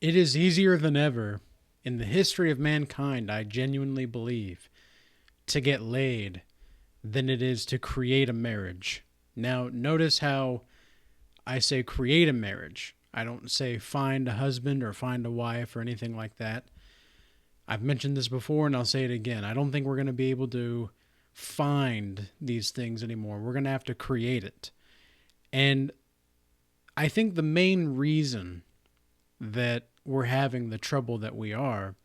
It is easier than ever in the history of mankind, I genuinely believe, to get laid than it is to create a marriage. Now, notice how I say create a marriage. I don't say find a husband or find a wife or anything like that. I've mentioned this before and I'll say it again. I don't think we're going to be able to find these things anymore. We're going to have to create it. And I think the main reason that we're having the trouble that we are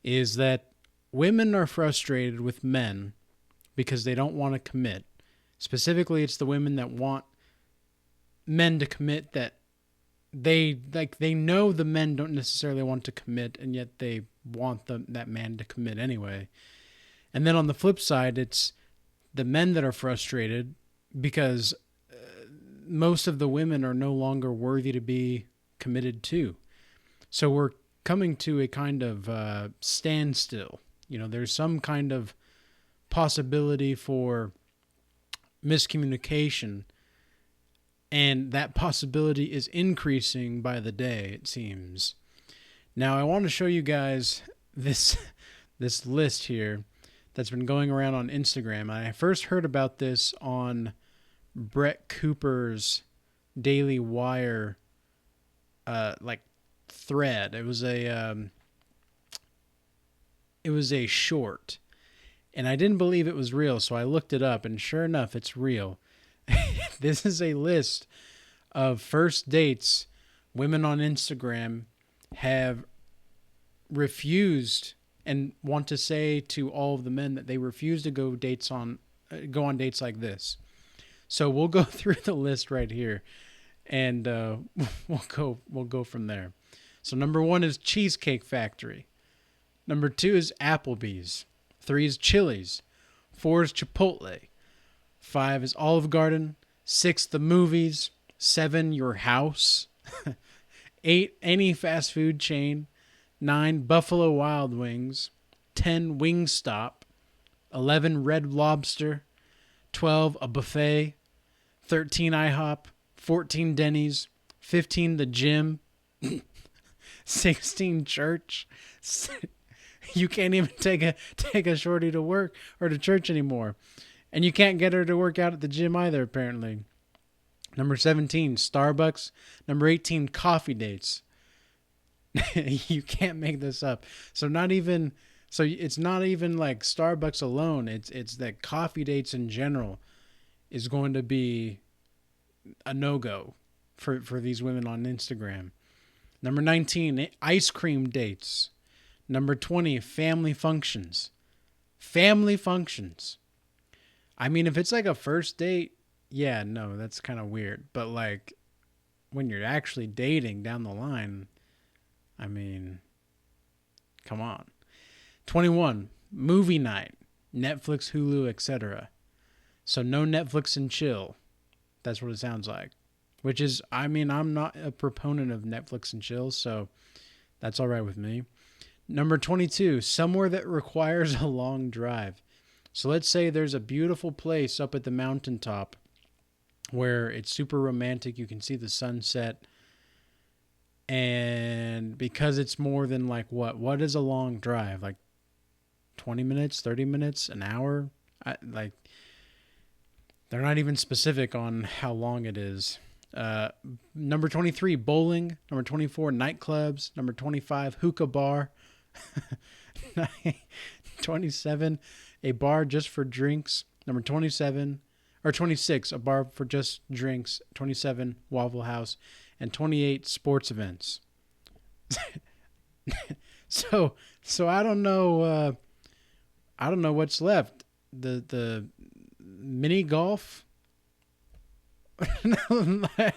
is that women are frustrated with men because they don't want to commit. Specifically, it's the women that want men to commit that they know the men don't necessarily want to commit, and yet they want that man to commit anyway. And then on the flip side, it's the men that are frustrated because most of the women are no longer worthy to be committed to. So we're coming to a kind of standstill. There's some kind of possibility for miscommunication, and that possibility is increasing by the day, it seems. Now, I want to show you guys this list here that's been going around on Instagram. I first heard about this on Brett Cooper's Daily Wire thread. It was a short, and I didn't believe it was real, so I looked it up, and sure enough, it's real. This is a list of first dates women on Instagram have refused and want to say to all of the men that they refuse to go on dates like this. So we'll go through the list right here, and we'll go from there. So number 1 is Cheesecake Factory. Number 2 is Applebee's. 3 is Chili's. 4 is Chipotle. 5 is Olive Garden. 6, the movies. 7, your house. 8, any fast food chain. 9, Buffalo Wild Wings. 10, Wingstop. 11, Red Lobster. 12, a buffet. 13, IHOP. 14, Denny's. 15, the gym. 16, church. You can't even take a shorty to work or to church anymore. And you can't get her to work out at the gym either, apparently. Number 17, Starbucks. Number 18, coffee dates. You can't make this up. So it's not even like Starbucks alone. It's that coffee dates in general is going to be a no-go for these women on Instagram. Number 19, ice cream dates. Number 20, family functions. Family functions. I mean, if it's like a first date, yeah, no, that's kind of weird. But like when you're actually dating down the line, I mean, come on. 21, movie night. Netflix, Hulu, etc. So no Netflix and chill. That's what it sounds like. Which is, I mean, I'm not a proponent of Netflix and chill, so that's all right with me. Number 22, somewhere that requires a long drive. So let's say there's a beautiful place up at the mountaintop where it's super romantic. You can see the sunset. And because it's more than like what is a long drive? Like 20 minutes, 30 minutes, an hour? They're not even specific on how long it is. Number 23, bowling. Number 24, nightclubs. Number 25, hookah bar. 27, a bar just for drinks. Number 26, a bar for just drinks. 27, Waffle House. And 28, sports events. So I don't know. I don't know what's left. The mini golf.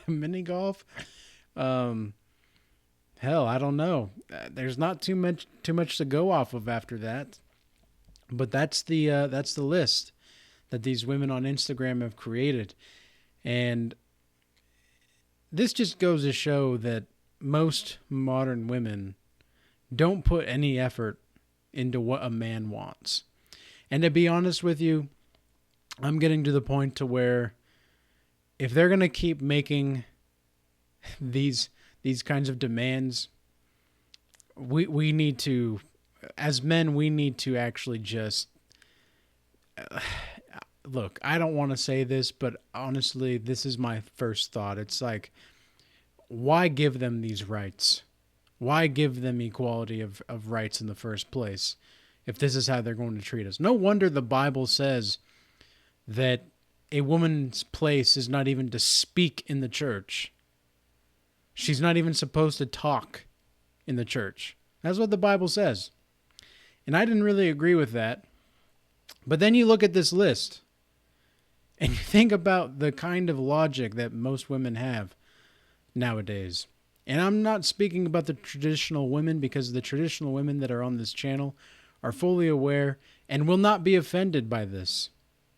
Mini golf. Hell, I don't know. There's not too much to go off of after that. But that's the list that these women on Instagram have created. And this just goes to show that most modern women don't put any effort into what a man wants. And to be honest with you, I'm getting to the point to where if they're going to keep making these kinds of demands, we need to, as men, we need to actually just look. I don't want to say this, but honestly, this is my first thought. It's like, why give them these rights? Why give them equality of rights in the first place if this is how they're going to treat us? No wonder the Bible says that a woman's place is not even to speak in the church. She's not even supposed to talk in the church. That's what the Bible says. And I didn't really agree with that. But then you look at this list and you think about the kind of logic that most women have nowadays. And I'm not speaking about the traditional women, because the traditional women that are on this channel are fully aware and will not be offended by this.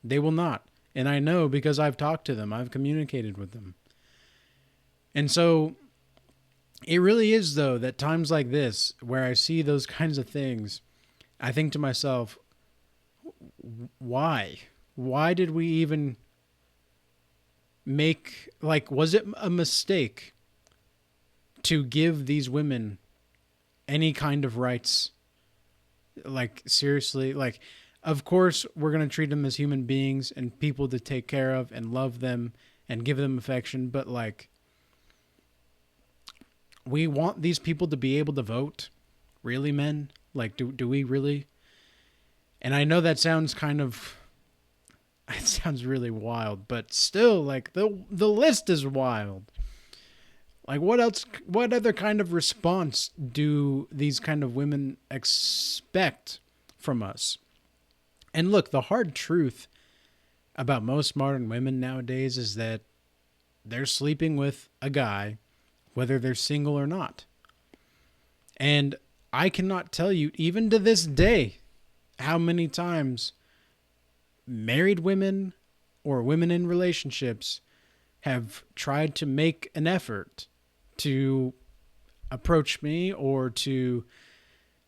They will not. And I know, because I've talked to them. I've communicated with them. And so it really is, though, that times like this, where I see those kinds of things, I think to myself, why? Why did we even make, like, was it a mistake to give these women any kind of rights? Like, seriously, like, of course we're going to treat them as human beings and people to take care of and love them and give them affection, but like, we want these people to be able to vote? Really, men? Like, do we really? And I know that sounds kind of, it sounds really wild, but still, like, the list is wild. Like, what else, what other kind of response do these kind of women expect from us? And look, the hard truth about most modern women nowadays is that they're sleeping with a guy, whether they're single or not. And I cannot tell you, even to this day, how many times married women or women in relationships have tried to make an effort to approach me or to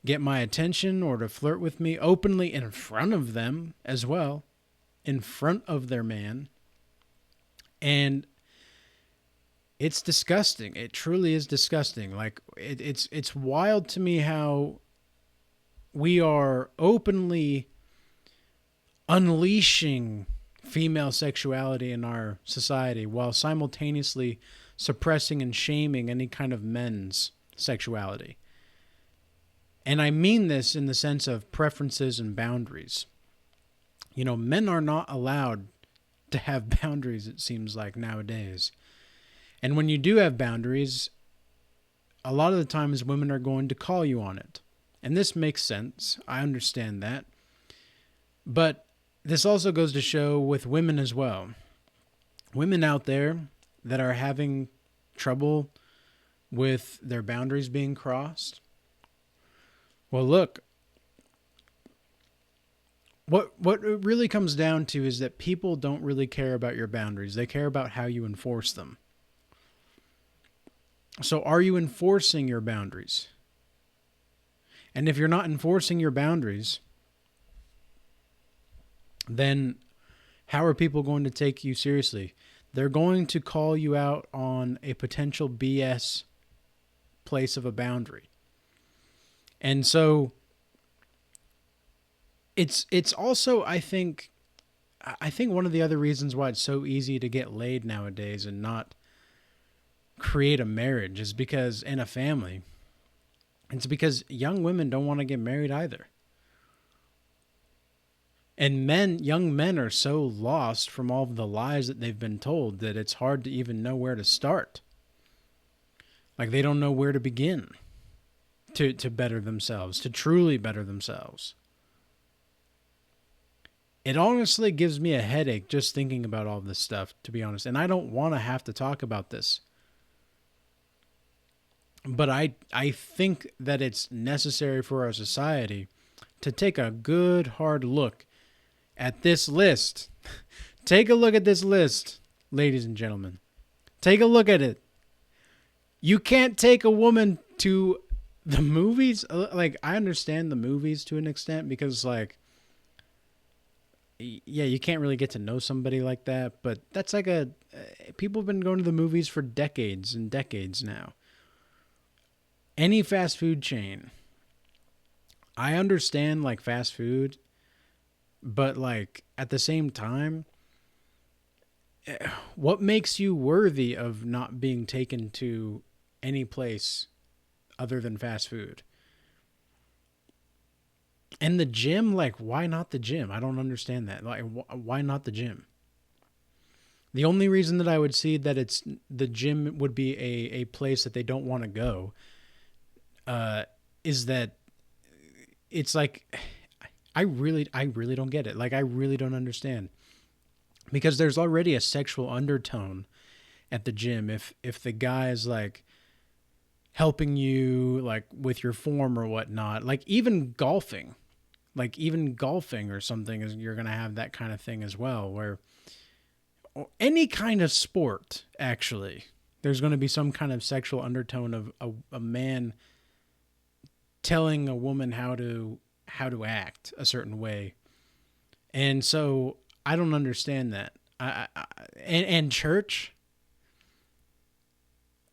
get my attention or to flirt with me openly in front of them as well, in front of their man. And it's disgusting. It truly is disgusting. Like, it's wild to me how we are openly unleashing female sexuality in our society while simultaneously suppressing and shaming any kind of men's sexuality. And I mean this in the sense of preferences and boundaries. You know, men are not allowed to have boundaries, it seems like, nowadays. And when you do have boundaries, a lot of the times women are going to call you on it. And this makes sense. I understand that. But this also goes to show with women as well. Women out there that are having trouble with their boundaries being crossed. Well, look, what it really comes down to is that people don't really care about your boundaries. They care about how you enforce them. So are you enforcing your boundaries? And if you're not enforcing your boundaries, then how are people going to take you seriously? They're going to call you out on a potential BS place of a boundary. And so it's also, I think one of the other reasons why it's so easy to get laid nowadays and not create a marriage is because, in a family, it's because young women don't want to get married either. And young men are so lost from all of the lies that they've been told that it's hard to even know where to start. Like, they don't know where to begin to better themselves, to truly better themselves. It honestly gives me a headache just thinking about all this stuff, to be honest. And I don't want to have to talk about this. But I think that it's necessary for our society to take a good hard look at this list. Take a look at this list, ladies and gentlemen. Take a look at it. You can't take a woman to the movies. Like, I understand the movies to an extent because, like, yeah, you can't really get to know somebody like that. But that's like people have been going to the movies for decades and decades now. any fast food chain, I understand like fast food, but like at the same time, what makes you worthy of not being taken to any place other than fast food? And the gym, like, why not the gym? I don't understand that. Like, why not the gym? The only reason that I would see that it's the gym would be a place that they don't want to go uh, is that it's like I really don't get it. Like, I really don't understand because there's already a sexual undertone at the gym. If the guy is like helping you like with your form or whatnot, like even golfing or something is you're gonna have that kind of thing as well, where any kind of sport actually there's going to be some kind of sexual undertone of a man telling a woman how to act a certain way. And so I don't understand that. And church,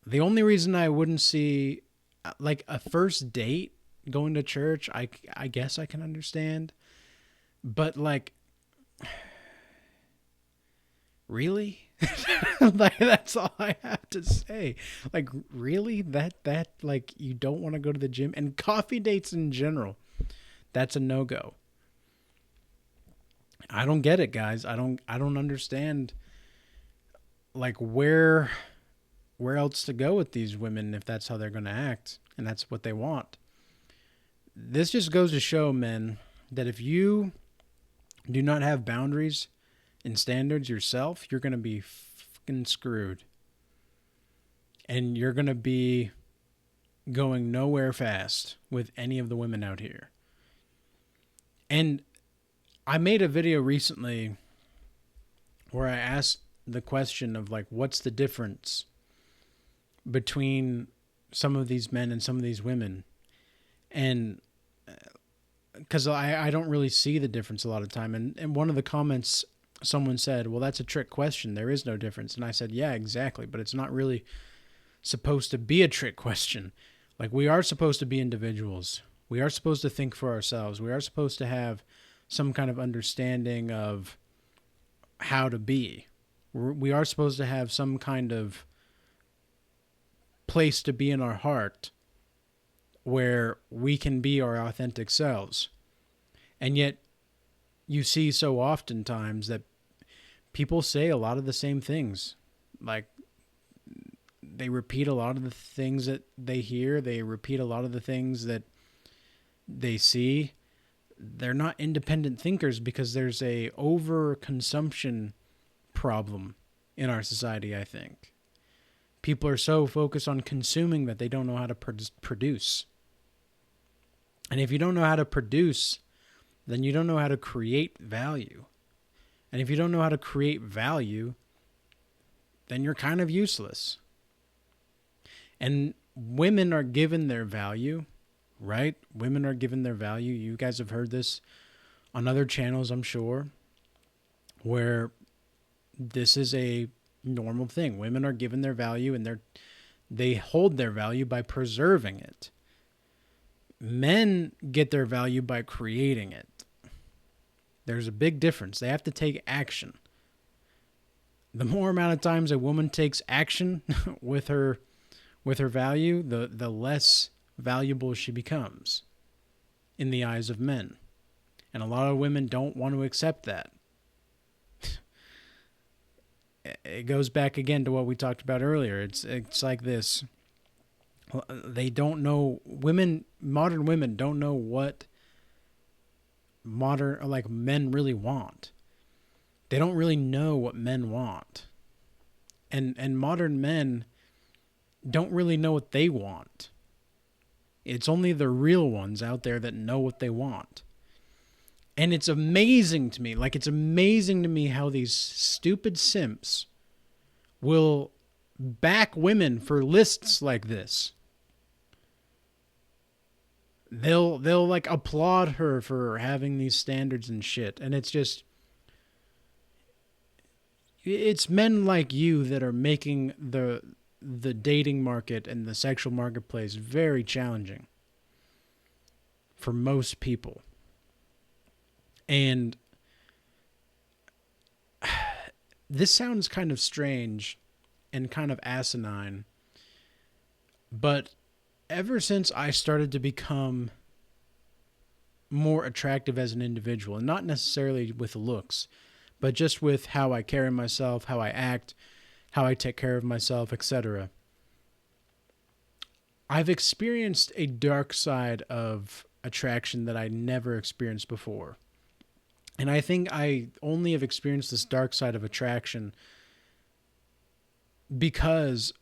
the only reason I wouldn't see like a first date going to church, I guess I can understand, but like really? Like that's all I have to say. Like really? That like you don't want to go to the gym and coffee dates in general. That's a no-go. I don't get it, guys. I don't understand like where else to go with these women if that's how they're going to act and that's what they want. This just goes to show, men, that if you do not have boundaries and standards yourself, you're going to be fucking screwed. And you're going to be going nowhere fast with any of the women out here. And I made a video recently where I asked the question of like, what's the difference between some of these men and some of these women? And because I don't really see the difference a lot of time. And one of the comments, someone said, well, that's a trick question. There is no difference. And I said, yeah, exactly. But it's not really supposed to be a trick question. Like, we are supposed to be individuals. We are supposed to think for ourselves. We are supposed to have some kind of understanding of how to be. We are supposed to have some kind of place to be in our heart where we can be our authentic selves. And yet you see so oftentimes that people say a lot of the same things. Like, they repeat a lot of the things that they hear. They repeat a lot of the things that they see. They're not independent thinkers because there's a overconsumption problem in our society, I think. People are so focused on consuming that they don't know how to produce. And if you don't know how to produce, then you don't know how to create value. And if you don't know how to create value, then you're kind of useless. And women are given their value, right? Women are given their value. You guys have heard this on other channels, I'm sure, where this is a normal thing. Women are given their value and they hold their value by preserving it. Men get their value by creating it. There's a big difference. They have to take action. The more amount of times a woman takes action with her value, the less valuable she becomes in the eyes of men. And a lot of women don't want to accept that. It goes back again to what we talked about earlier. It's like this. They don't know, modern women don't know what men really want. They don't really know what men want. And modern men don't really know what they want. It's only the real ones out there that know what they want. And it's amazing to me, how these stupid simps will back women for lists like this. They'll like applaud her for having these standards and shit. And it's men like you that are making the dating market and the sexual marketplace very challenging for most people. And this sounds kind of strange and kind of asinine, but ever since I started to become more attractive as an individual, and not necessarily with looks, but just with how I carry myself, how I act, how I take care of myself, etc., I've experienced a dark side of attraction that I never experienced before. And I think I only have experienced this dark side of attraction because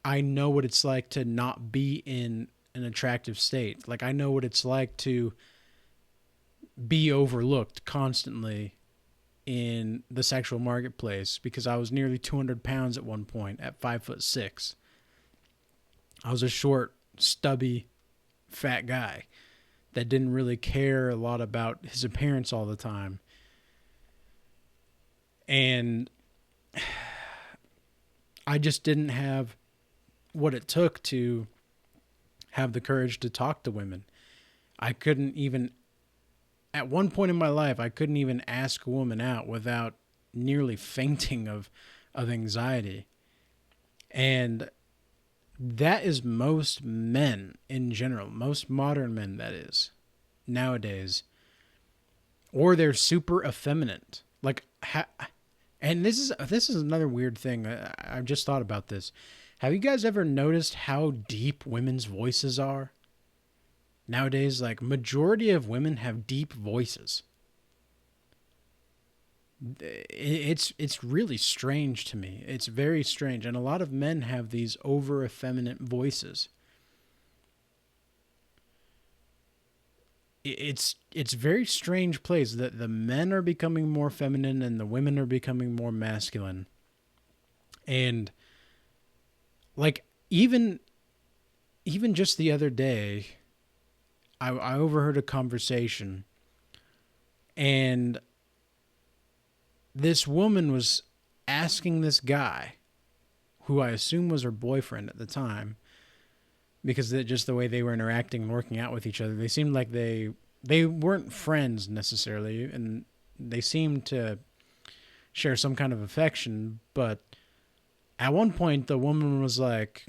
I know what it's like to not be in an attractive state. Like, I know what it's like to be overlooked constantly in the sexual marketplace because I was nearly 200 pounds at one point at 5'6". I was a short, stubby, fat guy that didn't really care a lot about his appearance all the time. And I just didn't have what it took to have the courage to talk to women. I couldn't even, at one point in my life, I couldn't even ask a woman out without nearly fainting of anxiety. And that is most men in general, most modern men, that is, nowadays. Or they're super effeminate. Like, and this is another weird thing. I've just thought about this. Have you guys ever noticed how deep women's voices are? Nowadays, like, majority of women have deep voices. It's really strange to me. It's very strange. And a lot of men have these over effeminate voices. It's very strange place that the men are becoming more feminine and the women are becoming more masculine. And like, even just the other day, I overheard a conversation, and this woman was asking this guy, who I assume was her boyfriend at the time, because just the way they were interacting and working out with each other, they seemed like they weren't friends necessarily, and they seemed to share some kind of affection. But at one point, the woman was like,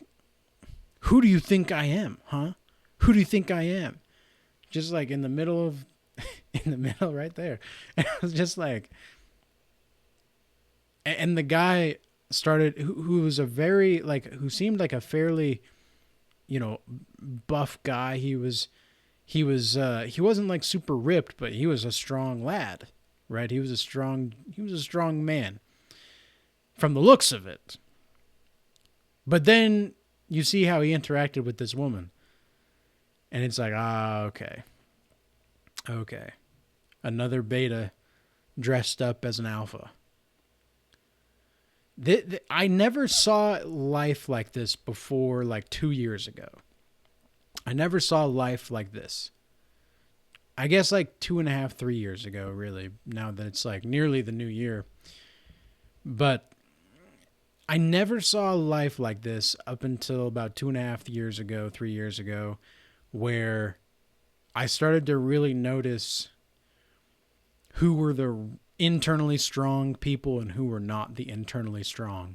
"Who do you think I am, huh? Who do you think I am?" Just like in the middle right there. And it was just like, and the guy started, who was a very, like, who seemed like a fairly, buff guy. He wasn't like super ripped, but he was a strong lad, right? He was a strong man from the looks of it. But then you see how he interacted with this woman. And it's like, okay. Another beta dressed up as an alpha. I never saw life like this before, like 2 years ago. I never saw life like this. I guess like 2.5, 3 years ago, really, now that it's like nearly the new year. But I never saw life like this up until about 2.5 years ago, 3 years ago, where I started to really notice who were the internally strong people and who were not the internally strong.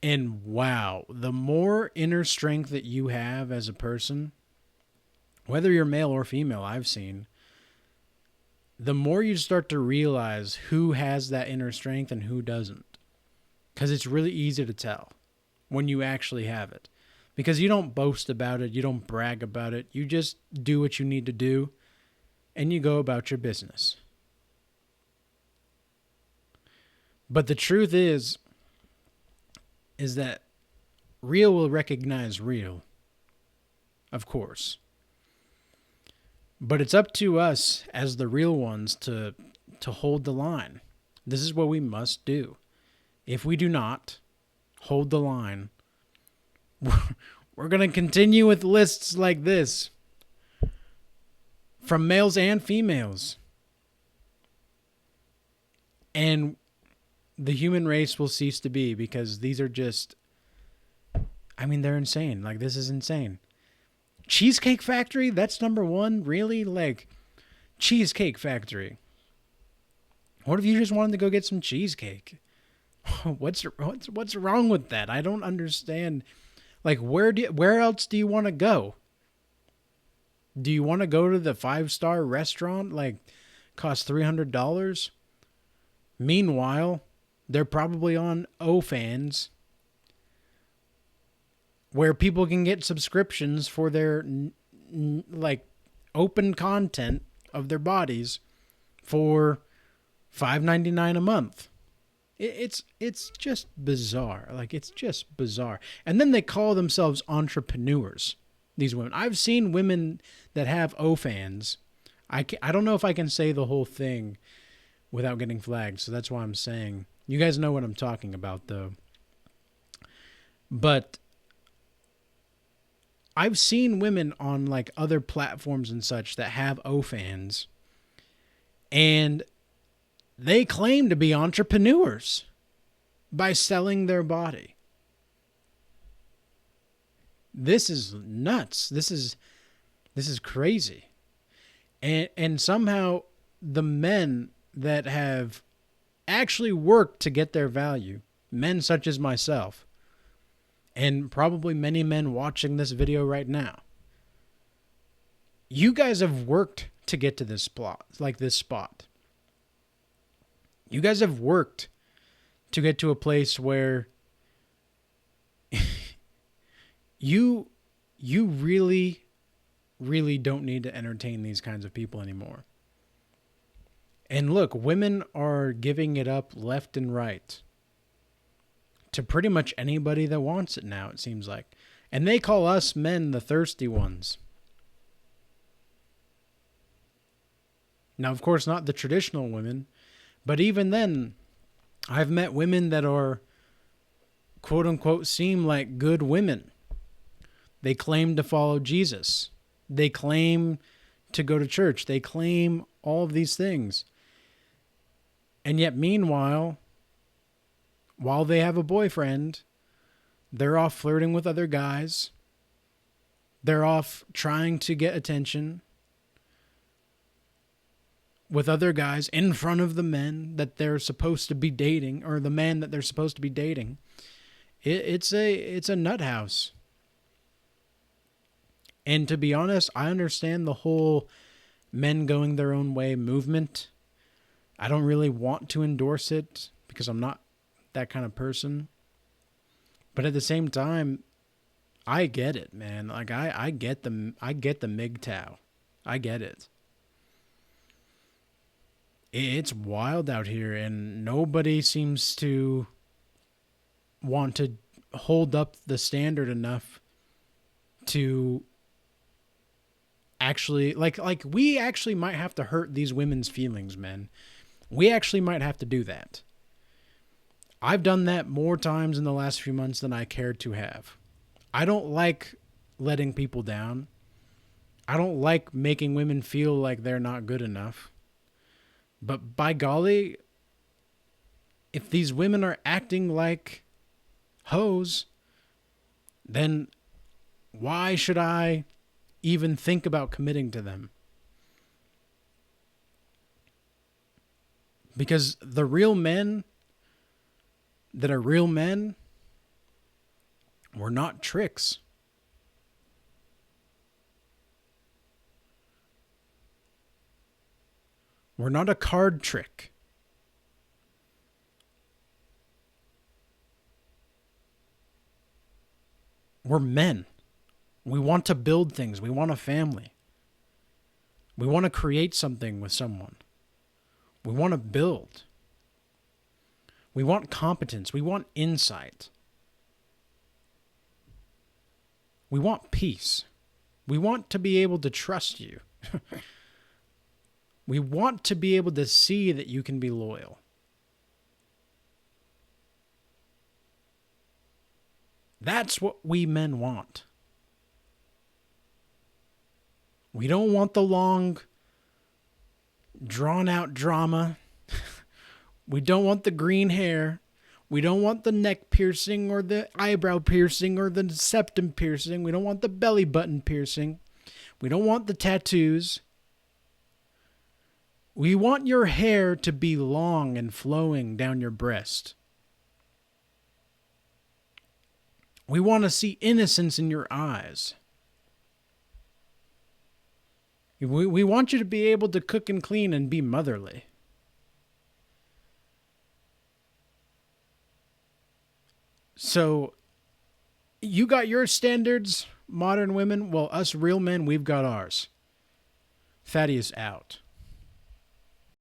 And wow, the more inner strength that you have as a person, whether you're male or female, I've seen, the more you start to realize who has that inner strength and who doesn't. Because it's really easy to tell when you actually have it. Because you don't boast about it, you don't brag about it, you just do what you need to do, and you go about your business. But the truth is that real will recognize real, of course. But it's up to us as the real ones to hold the line. This is what we must do. If we do not hold the line, we're going to continue with lists like this from males and females. And the human race will cease to be, because these are just, I mean, they're insane. Like, this is insane. Cheesecake Factory, that's number one? Really? Like, Cheesecake Factory. What if you just wanted to go get some cheesecake? What's wrong with that? I don't understand. Like, where else do you want to go? Do you want to go to the 5-star restaurant? Like, cost $300? Meanwhile, they're probably on OFans, where people can get subscriptions for their like open content of their bodies for $5.99 a month. It's just bizarre. Like, it's just bizarre. And then they call themselves entrepreneurs, these women. I've seen women that have OFans. I don't know if I can say the whole thing without getting flagged, so that's why I'm saying. You guys know what I'm talking about, though. But I've seen women on, like, other platforms and such that have OFans, and they claim to be entrepreneurs by selling their body. This is nuts. This is crazy. And somehow the men that have actually worked to get their value, men such as myself, and probably many men watching this video right now, you guys have worked to get to this spot. You guys have worked to get to a place where you really, really don't need to entertain these kinds of people anymore. And look, women are giving it up left and right to pretty much anybody that wants it now, it seems like. And they call us men the thirsty ones. Now, of course, not the traditional women, but even then, I've met women that are, quote unquote, seem like good women. They claim to follow Jesus. They claim to go to church. They claim all of these things. And yet, meanwhile, while they have a boyfriend, they're off flirting with other guys. They're off trying to get attention with other guys in front of the men that they're supposed to be dating, or the man that they're supposed to be dating. It's a nut house. And to be honest, I understand the whole men going their own way movement. I don't really want to endorse it because I'm not that kind of person. But at the same time, I get it, man. Like, I get the MGTOW. I get it. It's wild out here, and nobody seems to want to hold up the standard enough to actually, like we actually might have to hurt these women's feelings, man. We actually might have to do that. I've done that more times in the last few months than I cared to have. I don't like letting people down. I don't like making women feel like they're not good enough. But by golly, if these women are acting like hoes, then why should I even think about committing to them? Because the real men that are real men were not tricks. We're not a card trick. We're men. We want to build things. We want a family. We want to create something with someone. We want to build. We want competence. We want insight. We want peace. We want to be able to trust you. We want to be able to see that you can be loyal. That's what we men want. We don't want the long, drawn-out drama. We don't want the green hair. We don't want the neck piercing or the eyebrow piercing or the septum piercing. We don't want the belly button piercing. We don't want the tattoos. We want your hair to be long and flowing down your breast. We want to see innocence in your eyes. We want you to be able to cook and clean and be motherly. So, you got your standards, modern women. Well, us real men, we've got ours. Fatty is out.